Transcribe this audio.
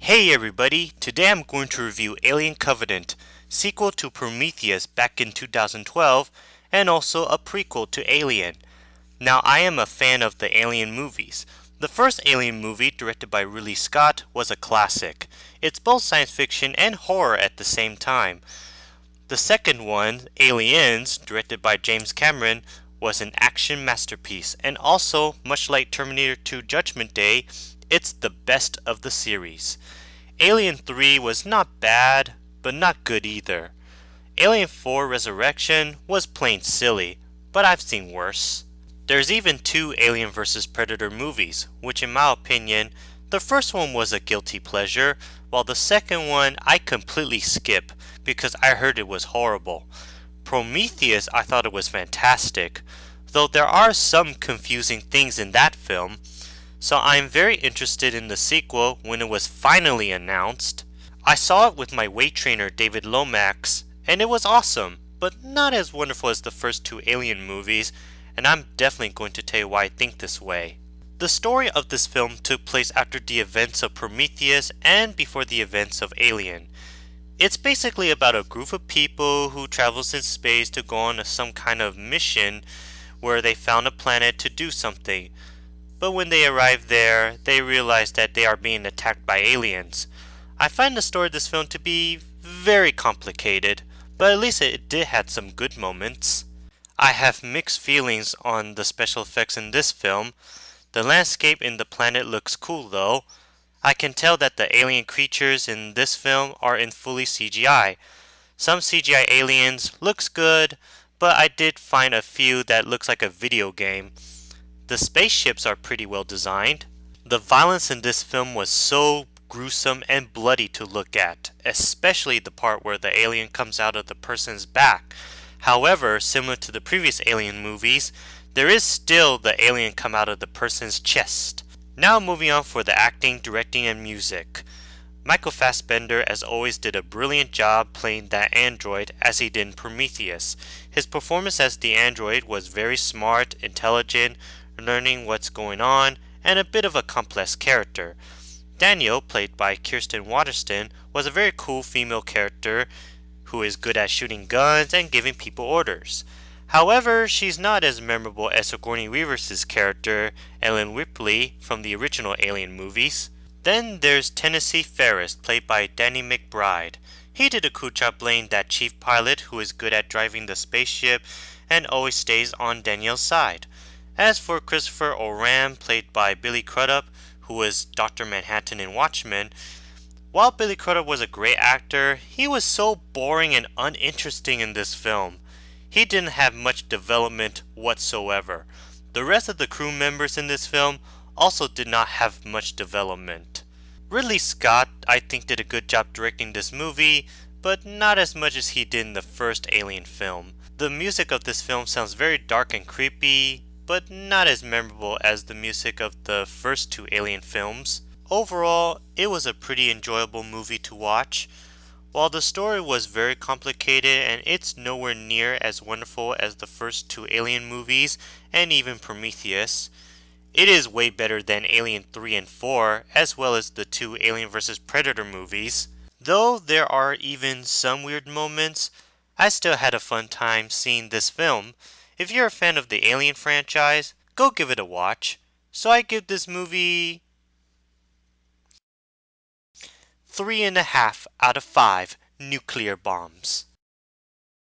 Hey everybody, today I'm going to review Alien Covenant, sequel to Prometheus back in 2012, and also a prequel to Alien. Now I am a fan of the Alien movies. The first Alien movie, directed by Ridley Scott, was a classic. It's both science fiction and horror at the same time. The second one, Aliens, directed by James Cameron, was an action masterpiece, and also, much like Terminator 2 Judgment Day, it's the best of the series. Alien 3 was not bad, but not good either. Alien 4 Resurrection was plain silly, but I've seen worse. There's even two Alien vs Predator movies, which in my opinion, the first one was a guilty pleasure, while the second one I completely skip because I heard it was horrible. Prometheus, I thought it was fantastic, though there are some confusing things in that film, so I'm very interested in the sequel when it was finally announced. I saw it with my weight trainer David Lomax, and it was awesome, but not as wonderful as the first two Alien movies, and I'm definitely going to tell you why I think this way. The story of this film took place after the events of Prometheus and before the events of Alien. It's basically about a group of people who travels in space to go on some kind of mission where they found a planet to do something. But when they arrive there, they realize that they are being attacked by aliens. I find the story of this film to be very complicated, but at least it did have some good moments. I have mixed feelings on the special effects in this film. The landscape in the planet looks cool though. I can tell that the alien creatures in this film are in fully CGI. Some CGI aliens looks good, but I did find a few that looks like a video game. The spaceships are pretty well designed. The violence in this film was so gruesome and bloody to look at, especially the part where the alien comes out of the person's back. However, similar to the previous Alien movies, there is still the alien come out of the person's chest. Now moving on for the acting, directing, and music. Michael Fassbender as always did a brilliant job playing that android as he did in Prometheus. His performance as the android was very smart, intelligent, learning what's going on, and a bit of a complex character. Daniel, played by Kirsten Waterston, was a very cool female character who is good at shooting guns and giving people orders. However, she's not as memorable as Sigourney Weaver's character, Ellen Ripley, from the original Alien movies. Then there's Tennessee Ferris, played by Danny McBride. He did a cool job playing that chief pilot who is good at driving the spaceship and always stays on Daniel's side. As for Christopher Oram, played by Billy Crudup, who was Dr. Manhattan in Watchmen, while Billy Crudup was a great actor, he was so boring and uninteresting in this film. He didn't have much development whatsoever. The rest of the crew members in this film also did not have much development. Ridley Scott, I think, did a good job directing this movie, but not as much as he did in the first Alien film. The music of this film sounds very dark and creepy, but not as memorable as the music of the first two Alien films. Overall, it was a pretty enjoyable movie to watch. While the story was very complicated and it's nowhere near as wonderful as the first two Alien movies and even Prometheus, it is way better than Alien 3 and 4 as well as the two Alien vs Predator movies. Though there are even some weird moments, I still had a fun time seeing this film. If you're a fan of the Alien franchise, go give it a watch. So I give this movie 3.5 out of 5 nuclear bombs.